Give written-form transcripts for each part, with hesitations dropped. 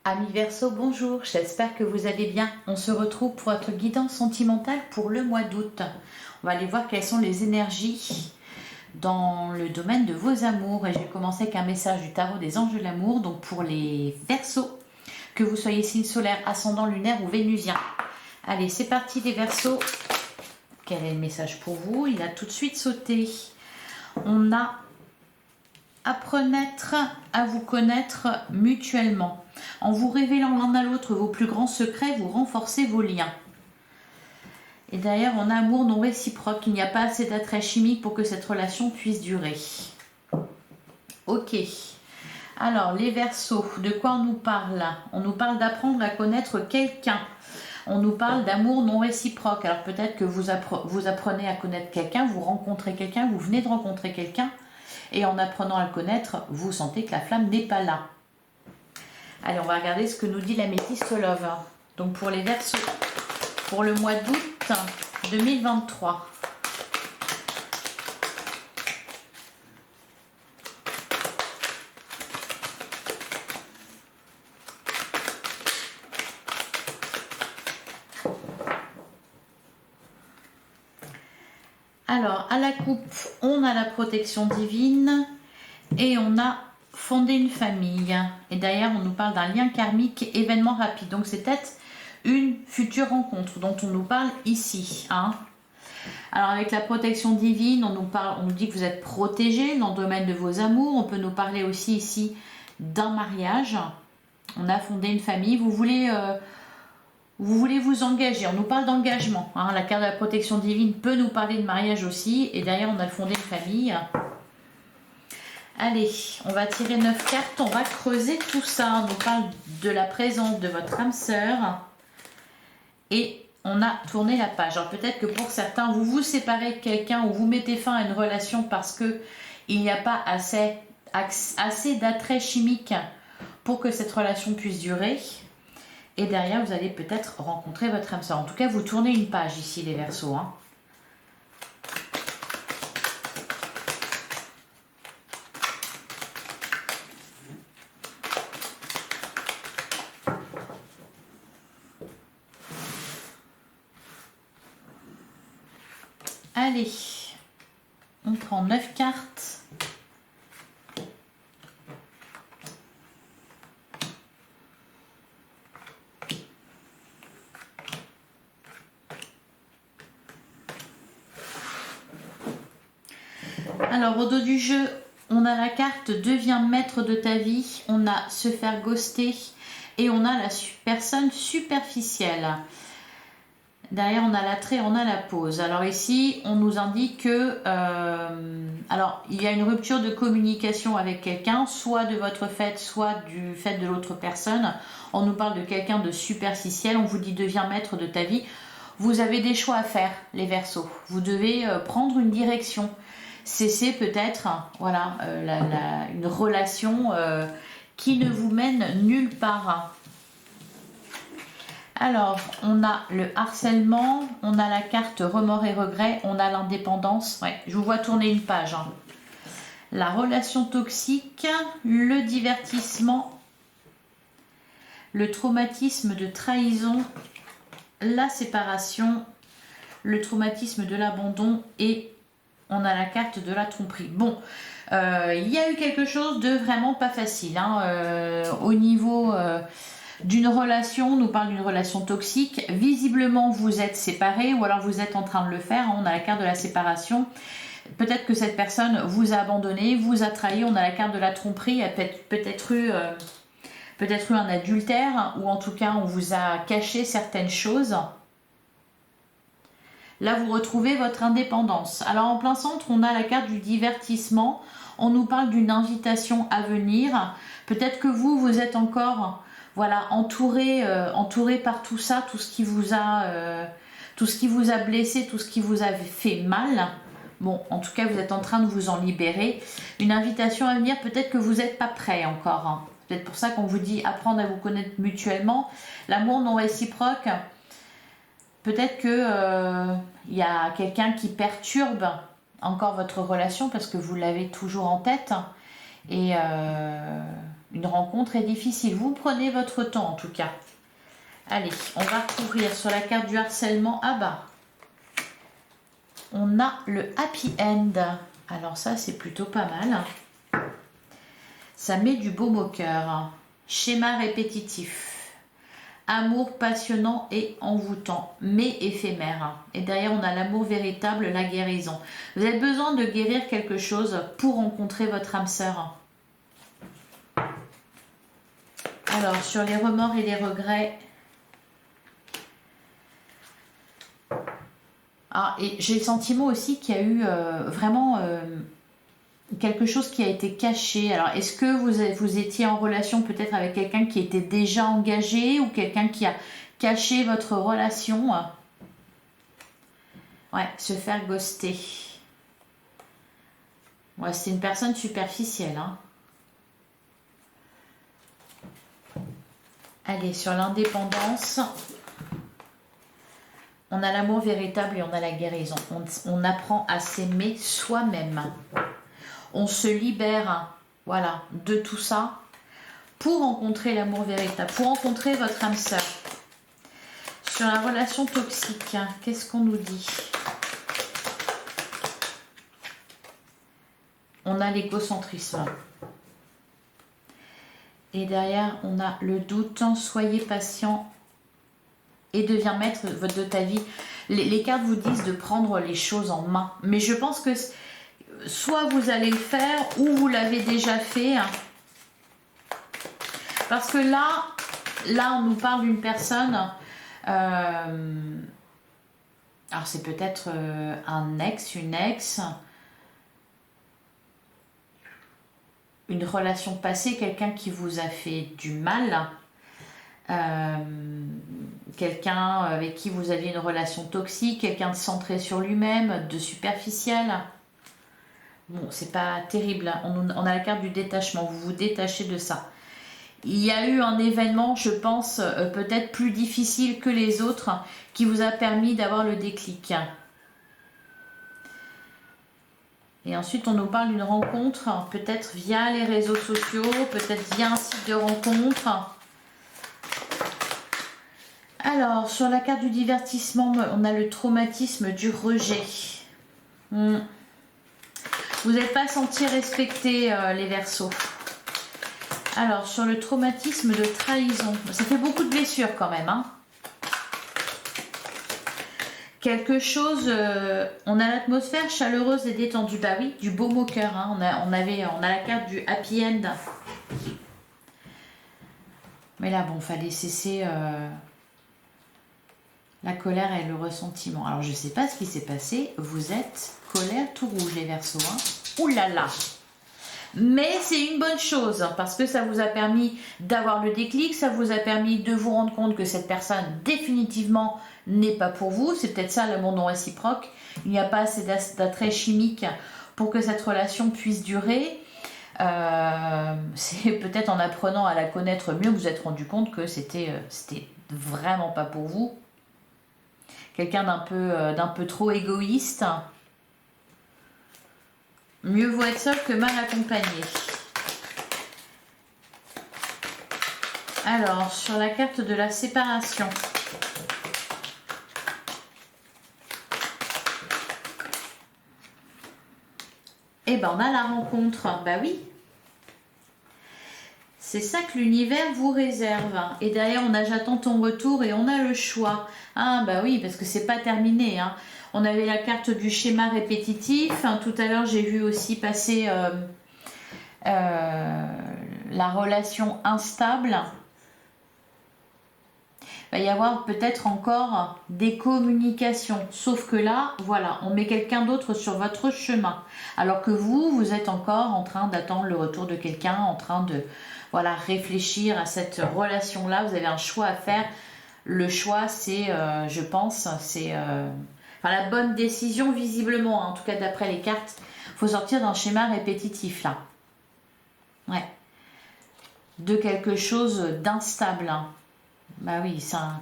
Amis Verseau, bonjour, j'espère que vous allez bien. On se retrouve pour votre guidance sentimentale pour le mois d'août. On va aller voir quelles sont les énergies dans le domaine de vos amours. Et je vais commencer avec un message du tarot des anges de l'amour. Donc pour les Verseaux, que vous soyez signe solaire, ascendant, lunaire ou vénusien. Allez, c'est parti les Verseaux. Quel est le message pour vous? Il a tout de suite sauté. On a apprenez à vous connaître mutuellement. En vous révélant l'un à l'autre vos plus grands secrets, vous renforcez vos liens. Et derrière, on a amour non réciproque. Il n'y a pas assez d'attrait chimique pour que cette relation puisse durer. Ok. Alors, les Verseaux, de quoi on nous parle là? On nous parle d'apprendre à connaître quelqu'un. On nous parle d'amour non réciproque. Alors peut-être que vous apprenez à connaître quelqu'un, vous rencontrez quelqu'un, vous venez de rencontrer quelqu'un. Et en apprenant à le connaître, vous sentez que la flamme n'est pas là. Allez, on va regarder ce que nous dit l'améthyste love. Donc pour les Verseaux, pour le mois d'août 2023. Alors, à la coupe, on a la protection divine et on a fondé une famille. Et derrière, on nous parle d'un lien karmique, événement rapide. Donc, c'est peut-être une future rencontre dont on nous parle ici. Alors, avec la protection divine, on nous dit que vous êtes protégé dans le domaine de vos amours. On peut nous parler aussi ici d'un mariage. On a fondé une famille. Vous voulez vous engager, on nous parle d'engagement. La carte de la protection divine peut nous parler de mariage aussi. Et derrière, on a fondé une famille. Allez, on va tirer 9 cartes, on va creuser tout ça. On nous parle de la présence de votre âme sœur. Et on a tourné la page. Alors peut-être que pour certains, vous vous séparez de quelqu'un ou vous mettez fin à une relation parce que il n'y a pas assez d'attrait chimique pour que cette relation puisse durer. Et derrière, vous allez peut-être rencontrer votre âme sœur. En tout cas, vous tournez une page ici, les Verseaux. Allez, on prend 9 cartes. Alors, au dos du jeu, on a la carte deviens maître de ta vie, on a se faire ghoster et on a la personne superficielle. Derrière, on a l'attrait, on a la pause. Alors ici, on nous indique que il y a une rupture de communication avec quelqu'un, soit de votre fait, soit du fait de l'autre personne. On nous parle de quelqu'un de superficiel, on vous dit deviens maître de ta vie. Vous avez des choix à faire, les Verseaux. Vous devez prendre une direction. Cesser peut-être une relation qui ne vous mène nulle part. Alors, on a le harcèlement, on a la carte remords et regrets, on a l'indépendance. Ouais, je vous vois tourner une page. La relation toxique, le divertissement, le traumatisme de trahison, la séparation, le traumatisme de l'abandon et on a la carte de la tromperie. Bon, il y a eu quelque chose de vraiment pas facile. Au niveau d'une relation, on nous parle d'une relation toxique. Visiblement, vous êtes séparés ou alors vous êtes en train de le faire. On a la carte de la séparation. Peut-être que cette personne vous a abandonné, vous a trahi. On a la carte de la tromperie. Il y a peut-être eu un adultère ou en tout cas, on vous a caché certaines choses. Là, vous retrouvez votre indépendance. Alors, en plein centre, on a la carte du divertissement. On nous parle d'une invitation à venir. Peut-être que vous êtes encore entouré par tout ça, tout ce qui vous a blessé, tout ce qui vous a fait mal. Bon, en tout cas, vous êtes en train de vous en libérer. Une invitation à venir, peut-être que vous n'êtes pas prêt encore. C'est peut-être pour ça qu'on vous dit apprendre à vous connaître mutuellement. L'amour non réciproque. Peut-être que y a quelqu'un qui perturbe encore votre relation parce que vous l'avez toujours en tête. Et Une rencontre est difficile. Vous prenez votre temps en tout cas. Allez, on va couvrir sur la carte du harcèlement. Ah bah, on a le happy end. Alors ça, c'est plutôt pas mal. Ça met du baume au cœur. Schéma répétitif. Amour passionnant et envoûtant, mais éphémère. Et derrière, on a l'amour véritable, la guérison. Vous avez besoin de guérir quelque chose pour rencontrer votre âme sœur. Alors, sur les remords et les regrets. Ah, et j'ai le sentiment aussi qu'il y a eu vraiment quelque chose qui a été caché. Alors, est-ce que vous étiez en relation peut-être avec quelqu'un qui était déjà engagé ou quelqu'un qui a caché votre relation? Ouais, se faire ghoster. Ouais, c'est une personne superficielle. Hein. Allez, sur l'indépendance, on a l'amour véritable et on a la guérison. On apprend à s'aimer soi-même. On se libère, voilà, de tout ça pour rencontrer l'amour véritable, pour rencontrer votre âme sœur. Sur la relation toxique, qu'est-ce qu'on nous dit? On a l'égocentrisme. Et derrière, on a le doute. Soyez patient et deviens maître de ta vie. Les cartes vous disent de prendre les choses en main. Mais je pense que soit vous allez le faire ou vous l'avez déjà fait. Parce que là on nous parle d'une personne. Alors c'est peut-être un ex, une ex. Une relation passée, quelqu'un qui vous a fait du mal. Quelqu'un avec qui vous aviez une relation toxique, quelqu'un de centré sur lui-même, de superficiel. Bon, c'est pas terrible. On a la carte du détachement. Vous vous détachez de ça. Il y a eu un événement, je pense, peut-être plus difficile que les autres, qui vous a permis d'avoir le déclic. Et ensuite, on nous parle d'une rencontre, peut-être via les réseaux sociaux, peut-être via un site de rencontre. Alors, sur la carte du divertissement, on a le traumatisme du rejet. Vous n'êtes pas senti respecté, les Verseaux. Alors, sur le traumatisme de trahison, ça fait beaucoup de blessures quand même. Hein. Quelque chose, on a l'atmosphère chaleureuse et détendue. Bah oui, du baume au cœur. Hein. On a la carte du happy end. Mais là, bon, fallait cesser la colère et le ressentiment. Alors, je ne sais pas ce qui s'est passé. Vous êtes colère tout rouge, les Verseaux. Hein. Ouh là là! Mais c'est une bonne chose hein, parce que ça vous a permis d'avoir le déclic, ça vous a permis de vous rendre compte que cette personne définitivement n'est pas pour vous. C'est peut-être ça l'abandon réciproque. Il n'y a pas assez d'attrait chimique pour que cette relation puisse durer. C'est peut-être en apprenant à la connaître mieux que vous vous êtes rendu compte que c'était vraiment pas pour vous. Quelqu'un d'un peu trop égoïste. Mieux vaut être seul que mal accompagné. Alors, sur la carte de la séparation. Eh ben, on a la rencontre. Bah oui. C'est ça que l'univers vous réserve. Et derrière, on a j'attends ton retour et on a le choix. Ah bah oui, parce que c'est pas terminé. Hein. On avait la carte du schéma répétitif. Tout à l'heure, j'ai vu aussi passer la relation instable. Il va y avoir peut-être encore des communications. Sauf que là, voilà, on met quelqu'un d'autre sur votre chemin. Alors que vous êtes encore en train d'attendre le retour de quelqu'un, en train de réfléchir à cette relation-là. Vous avez un choix à faire. Le choix, c'est, je pense, c'est... la bonne décision visiblement, hein, en tout cas d'après les cartes, il faut sortir d'un schéma répétitif là. Ouais. De quelque chose d'instable. Hein. Bah oui, ça.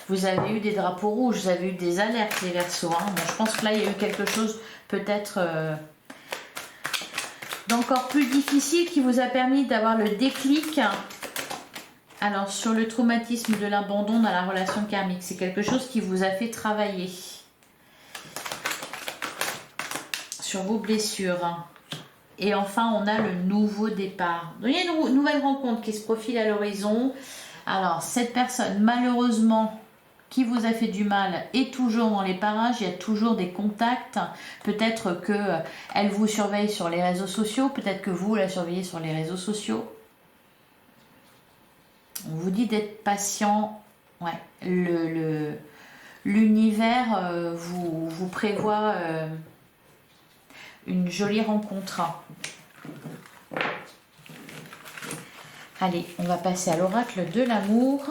Vous avez eu des drapeaux rouges, vous avez eu des alertes les Verseaux. Hein. Bon, je pense que là il y a eu quelque chose peut-être d'encore plus difficile qui vous a permis d'avoir le déclic. Alors, sur le traumatisme de l'abandon dans la relation karmique, c'est quelque chose qui vous a fait travailler sur vos blessures. Et enfin, on a le nouveau départ. Donc, il y a une nouvelle rencontre qui se profile à l'horizon. Alors, cette personne, malheureusement, qui vous a fait du mal est toujours dans les parages. Il y a toujours des contacts. Peut-être qu'elle vous surveille sur les réseaux sociaux. Peut-être que vous la surveillez sur les réseaux sociaux. On vous dit d'être patient. Ouais, l'univers vous prévoit une jolie rencontre. Allez, on va passer à l'oracle de l'amour.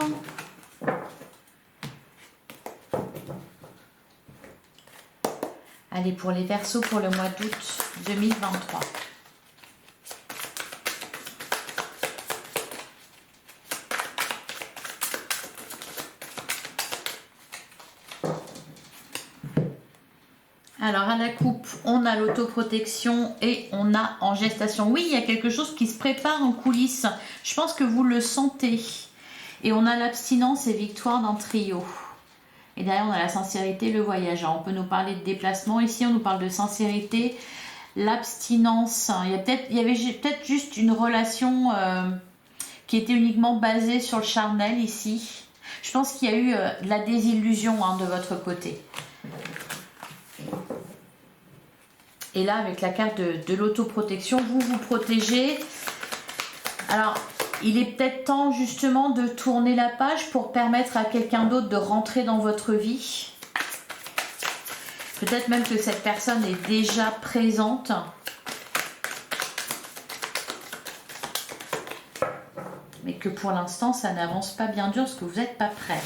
Allez, pour les Verseaux pour le mois d'août 2023. Alors, à la coupe, on a l'autoprotection et on a en gestation. Oui, il y a quelque chose qui se prépare en coulisses. Je pense que vous le sentez. Et on a l'abstinence et victoire d'un trio. Et derrière, on a la sincérité, le voyage. Alors, on peut nous parler de déplacement. Ici, on nous parle de sincérité, l'abstinence. Il y avait peut-être juste une relation qui était uniquement basée sur le charnel ici. Je pense qu'il y a eu de la désillusion de votre côté. Et là, avec la carte de l'autoprotection, vous vous protégez. Alors, il est peut-être temps justement de tourner la page pour permettre à quelqu'un d'autre de rentrer dans votre vie. Peut-être même que cette personne est déjà présente. Mais que pour l'instant, ça n'avance pas bien dur parce que vous n'êtes pas prêt.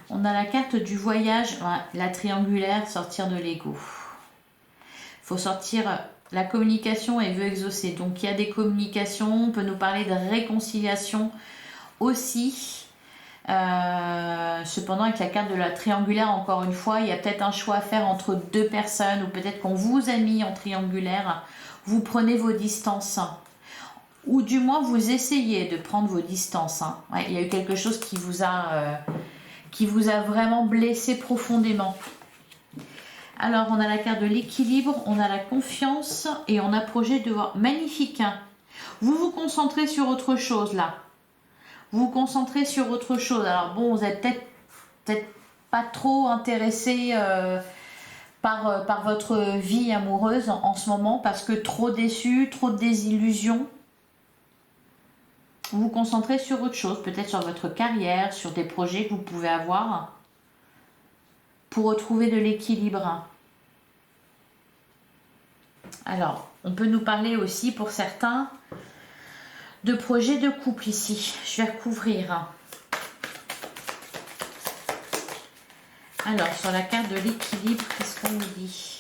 On a la carte du voyage, la triangulaire, sortir de l'ego. Il faut sortir, la communication et veut exaucer. Donc il y a des communications, on peut nous parler de réconciliation aussi. Cependant, avec la carte de la triangulaire, encore une fois, il y a peut-être un choix à faire entre deux personnes ou peut-être qu'on vous a mis en triangulaire. Vous prenez vos distances. Ou du moins, vous essayez de prendre vos distances. Ouais, il y a eu quelque chose qui vous a vraiment blessé profondément. Alors, on a la carte de l'équilibre, on a la confiance et on a projet de voir. Magnifique. Vous vous concentrez sur autre chose là. Vous vous concentrez sur autre chose. Alors bon, vous êtes peut-être pas trop intéressé par votre vie amoureuse en ce moment parce que trop déçu, trop de désillusions. Vous vous concentrez sur autre chose, peut-être sur votre carrière, sur des projets que vous pouvez avoir pour retrouver de l'équilibre. Alors, on peut nous parler aussi pour certains de projets de couple ici. Je vais recouvrir. Alors, sur la carte de l'équilibre, qu'est-ce qu'on nous dit ?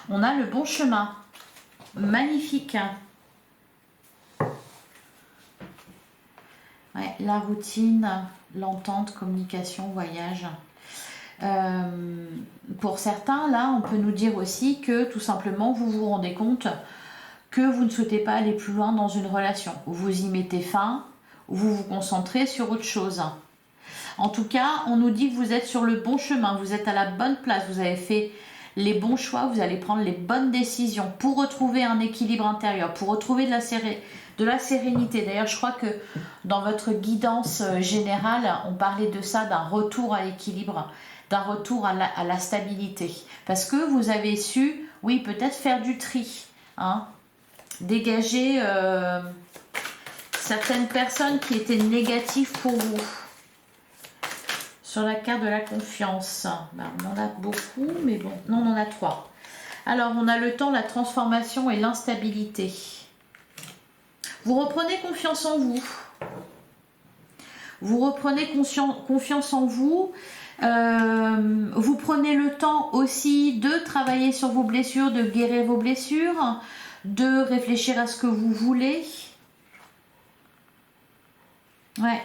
On a le bon chemin. Magnifique. Ouais, la routine, l'entente, communication, voyage. Pour certains, là, on peut nous dire aussi que tout simplement, vous vous rendez compte que vous ne souhaitez pas aller plus loin dans une relation. Vous y mettez fin, vous vous concentrez sur autre chose. En tout cas, on nous dit que vous êtes sur le bon chemin, vous êtes à la bonne place, vous avez fait les bons choix, vous allez prendre les bonnes décisions pour retrouver un équilibre intérieur, pour retrouver de la sérénité. D'ailleurs, je crois que dans votre guidance générale, on parlait de ça, d'un retour à l'équilibre, d'un retour à la stabilité. Parce que vous avez su, oui, peut-être faire du tri, dégager certaines personnes qui étaient négatives pour vous. Sur la carte de la confiance, on en a beaucoup, mais bon, non, on en a 3. Alors, on a le temps, la transformation et l'instabilité. Vous reprenez confiance en vous. Vous reprenez confiance en vous. Vous prenez le temps aussi de travailler sur vos blessures, de guérir vos blessures, de réfléchir à ce que vous voulez. Ouais.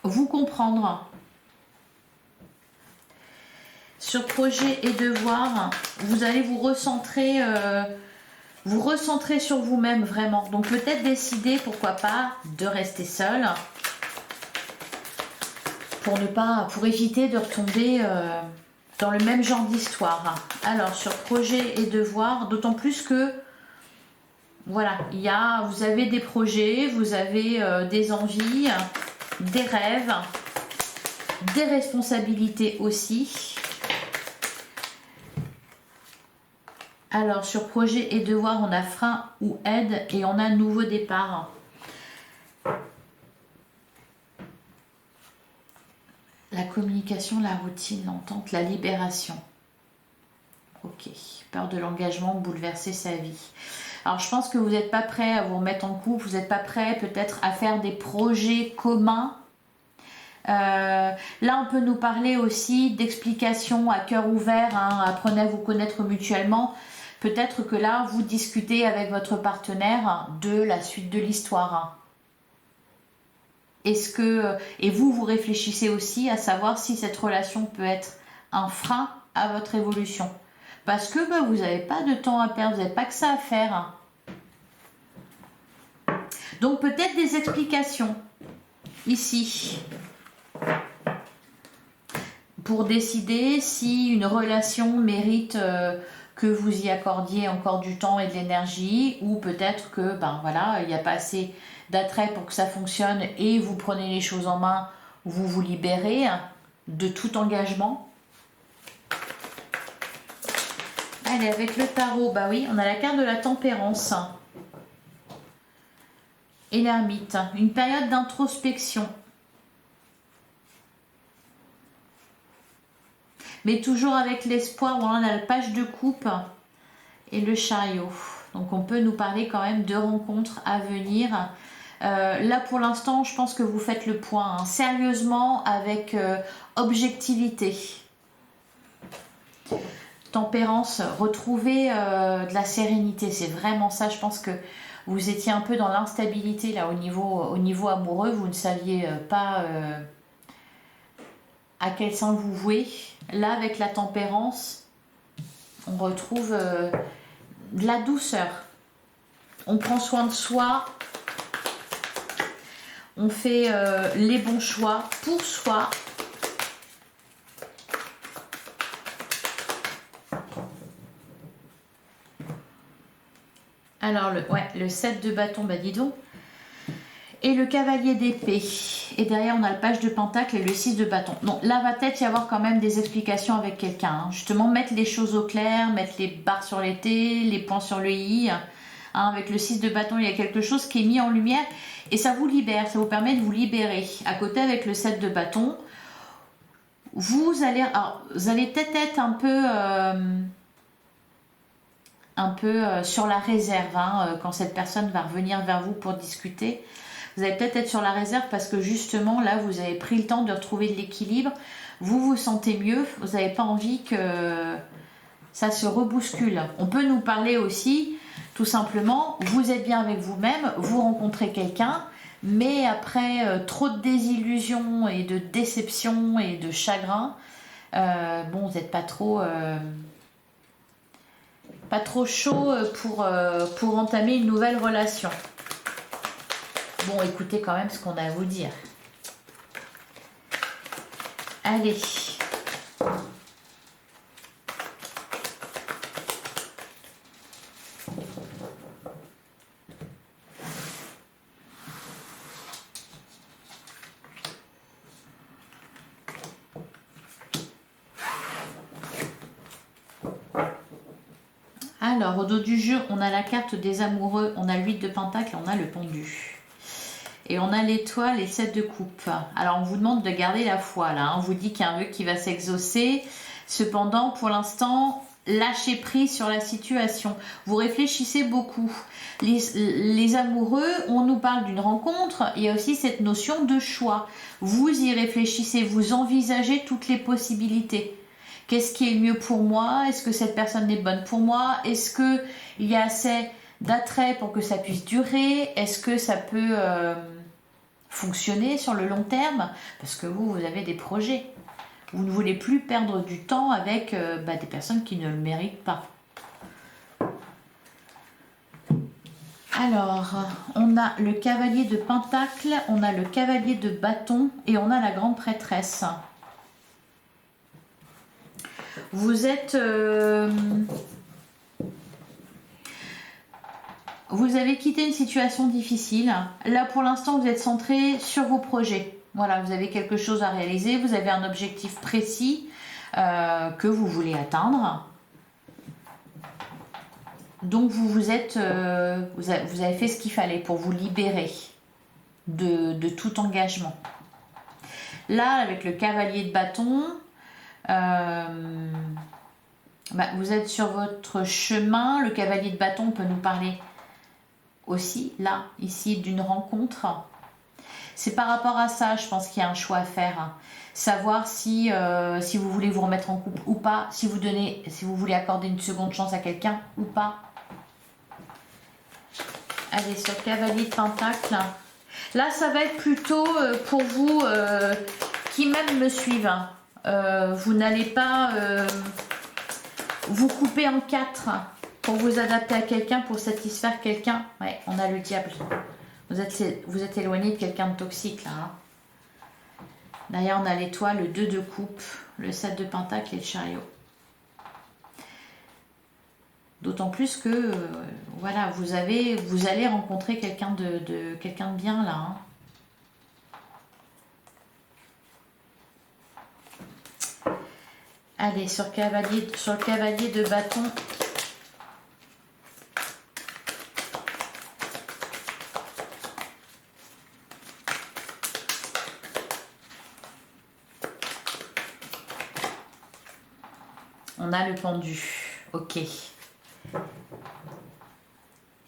Vous comprendre. Sur projet et devoir, vous allez vous recentrer sur vous-même vraiment. Donc peut-être décider, pourquoi pas, de rester seul pour éviter de retomber dans le même genre d'histoire. Alors sur projet et devoir, d'autant plus que voilà, vous avez des projets, vous avez des envies, des rêves, des responsabilités aussi. Alors sur projet et devoir, on a frein ou aide et on a nouveau départ. La communication, la routine, l'entente, la libération. Ok, peur de l'engagement, bouleverser sa vie. Alors je pense que vous n'êtes pas prêt à vous remettre en couple, vous n'êtes pas prêt peut-être à faire des projets communs. Là on peut nous parler aussi d'explications à cœur ouvert, hein, apprenez à vous connaître mutuellement. Peut-être que là vous discutez avec votre partenaire de la suite de l'histoire. Est-ce que, et vous réfléchissez aussi à savoir si cette relation peut être un frein à votre évolution. Parce que vous n'avez pas de temps à perdre, vous n'avez pas que ça à faire. Donc peut-être des explications ici pour décider si une relation mérite que vous y accordiez encore du temps et de l'énergie, ou peut-être que voilà, il n'y a pas assez d'attrait pour que ça fonctionne et vous prenez les choses en main, vous vous libérez de tout engagement. Allez, avec le tarot, oui, on a la carte de la tempérance et l'ermite, une période d'introspection. Mais toujours avec l'espoir, on a la page de coupe et le chariot. Donc on peut nous parler quand même de rencontres à venir. Là pour l'instant, je pense que vous faites le point, hein, sérieusement, avec objectivité. Tempérance, retrouver de la sérénité, c'est vraiment ça. Je pense que vous étiez un peu dans l'instabilité là au niveau amoureux, vous ne saviez pas à quel sein vous vouez. Là avec la tempérance, on retrouve de la douceur. On prend soin de soi, on fait les bons choix pour soi. Alors, le 7 de bâton, dis donc. Et le cavalier d'épée. Et derrière, on a le page de pentacle et le 6 de bâton. Donc là, va peut-être y avoir quand même des explications avec quelqu'un. Hein. Justement, mettre les choses au clair, mettre les barres sur les T, les points sur le I. Hein, avec le 6 de bâton, il y a quelque chose qui est mis en lumière. Et ça vous libère, ça vous permet de vous libérer. À côté, avec le 7 de bâton, vous allez peut-être être un peu sur la réserve quand cette personne va revenir vers vous pour discuter. Vous allez peut-être être sur la réserve parce que justement là vous avez pris le temps de retrouver de l'équilibre, vous vous sentez mieux, vous n'avez pas envie que ça se rebouscule. On peut nous parler aussi tout simplement, vous êtes bien avec vous-même, vous rencontrez quelqu'un, mais après trop de désillusions et de déceptions et de chagrin, vous n'êtes pas trop chaud pour entamer une nouvelle relation. Bon, écoutez quand même ce qu'on a à vous dire. Allez. Alors, au dos du jeu, on a la carte des amoureux, on a l'8 de pentacle et on a le pendu. Et on a l'étoile et le 7 de coupe. Alors, on vous demande de garder la foi, là. On vous dit qu'il y a un vœu qui va s'exaucer. Cependant, pour l'instant, lâcher prise sur la situation. Vous réfléchissez beaucoup. Les amoureux, on nous parle d'une rencontre, il y a aussi cette notion de choix. Vous y réfléchissez, vous envisagez toutes les possibilités. Qu'est-ce qui est le mieux pour moi? Est-ce que cette personne est bonne pour moi? Est-ce qu'il y a assez d'attrait pour que ça puisse durer? Est-ce que ça peut fonctionner sur le long terme? Parce que vous avez des projets. Vous ne voulez plus perdre du temps avec des personnes qui ne le méritent pas. Alors, on a le cavalier de Pentacle, on a le cavalier de Bâton et on a la grande prêtresse. Vous êtes... vous avez quitté une situation difficile. Là, pour l'instant, vous êtes centré sur vos projets. Voilà, vous avez quelque chose à réaliser, vous avez un objectif précis que vous voulez atteindre. Donc vous avez fait ce qu'il fallait pour vous libérer de tout engagement. Là, avec le cavalier de bâton, vous êtes sur votre chemin. Le cavalier de bâton peut nous parler aussi, là, ici, d'une rencontre. C'est par rapport à ça, je pense qu'il y a un choix à faire. Savoir si vous voulez vous remettre en couple ou pas, si vous voulez accorder une seconde chance à quelqu'un ou pas. Allez, sur le cavalier de Pentacle. Là, ça va être plutôt pour vous qui même me suivent. Vous n'allez pas vous couper en quatre pour vous adapter à quelqu'un, pour satisfaire quelqu'un. Ouais, on a le diable. Vous êtes éloigné de quelqu'un de toxique, là. Hein. D'ailleurs, on a l'étoile, le 2 de coupe, le 7 de Pentacle et le chariot. D'autant plus que, voilà, vous allez rencontrer quelqu'un de bien là. Hein. Allez, sur le cavalier de bâton. On a le pendu. Ok. Et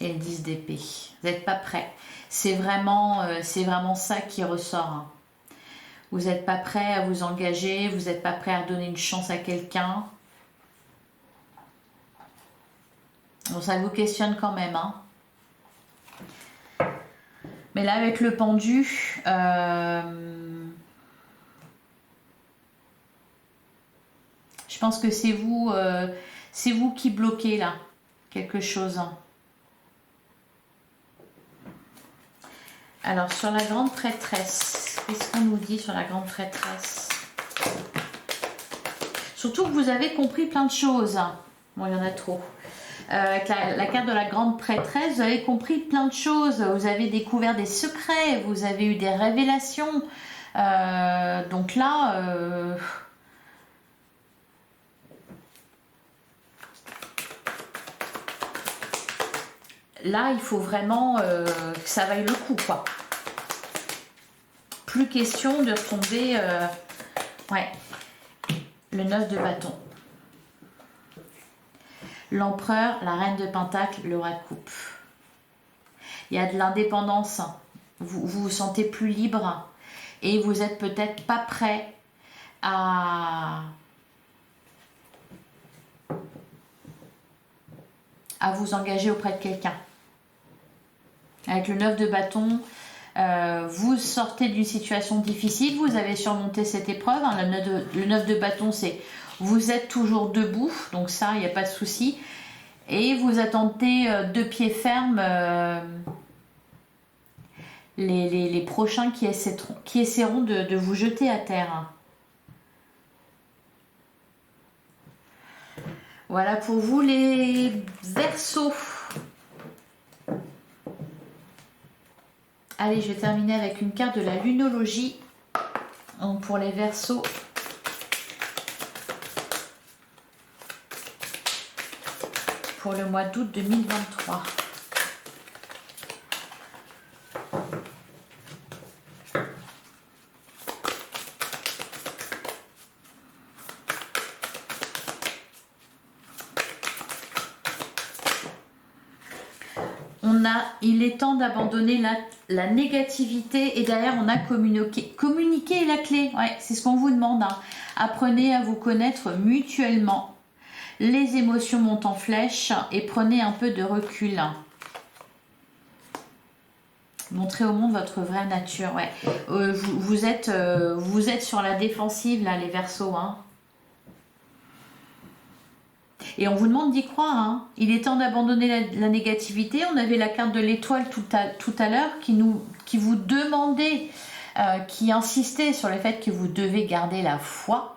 le 10 d'épée. Vous n'êtes pas prêt. C'est vraiment ça qui ressort. Hein. Vous n'êtes pas prêt à vous engager. Vous n'êtes pas prêt à donner une chance à quelqu'un. Bon, ça vous questionne quand même. Hein. Mais là, avec le pendu, je pense que c'est vous qui bloquez là quelque chose. Hein. Alors, sur la grande prêtresse, qu'est-ce qu'on nous dit sur la grande prêtresse? Surtout que vous avez compris plein de choses. Bon, il y en a trop. Avec la carte de la grande prêtresse, vous avez compris plein de choses. Vous avez découvert des secrets, vous avez eu des révélations. Donc là... Là, il faut vraiment que ça vaille le coup, quoi. Plus question de retomber... ouais. Le 9 de bâton. L'empereur, la reine de Pentacle, le roi de coupe. Il y a de l'indépendance. Vous vous sentez plus libre. Et vous êtes peut-être pas prêt à vous engager auprès de quelqu'un. Avec le 9 de bâton, vous sortez d'une situation difficile, vous avez surmonté cette épreuve. Hein, le 9 de bâton, c'est vous êtes toujours debout, donc ça, il n'y a pas de souci. Et vous attendez de pied ferme les prochains qui essaieront de vous jeter à terre. Voilà pour vous les Verseaux. Allez, je vais terminer avec une carte de la lunologie. Donc pour les Verseaux. Pour le mois d'août 2023. il est temps d'abandonner la négativité et derrière on a communiquer est la clé. Ouais, c'est ce qu'on vous demande. Hein. Apprenez à vous connaître mutuellement. Les émotions montent en flèche et prenez un peu de recul. Montrez au monde votre vraie nature. Ouais. Vous êtes sur la défensive là, les Verseaux. Hein. Et on vous demande d'y croire. Hein. Il est temps d'abandonner la négativité. On avait la carte de l'étoile tout à l'heure qui vous demandait, qui insistait sur le fait que vous devez garder la foi.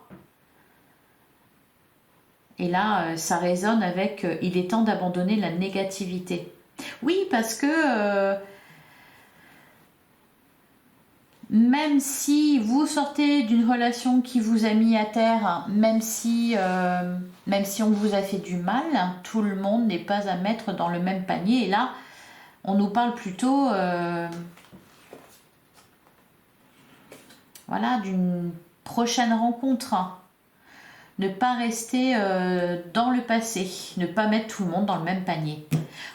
Et là, ça résonne avec il est temps d'abandonner la négativité. Oui, parce que même si vous sortez d'une relation qui vous a mis à terre, même si on vous a fait du mal, tout le monde n'est pas à mettre dans le même panier. Et là, on nous parle plutôt voilà, d'une prochaine rencontre. Ne pas rester dans le passé, ne pas mettre tout le monde dans le même panier.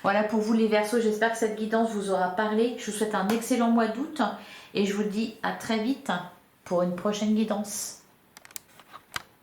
Voilà pour vous les Verseaux, j'espère que cette guidance vous aura parlé. Je vous souhaite un excellent mois d'août et je vous dis à très vite pour une prochaine guidance.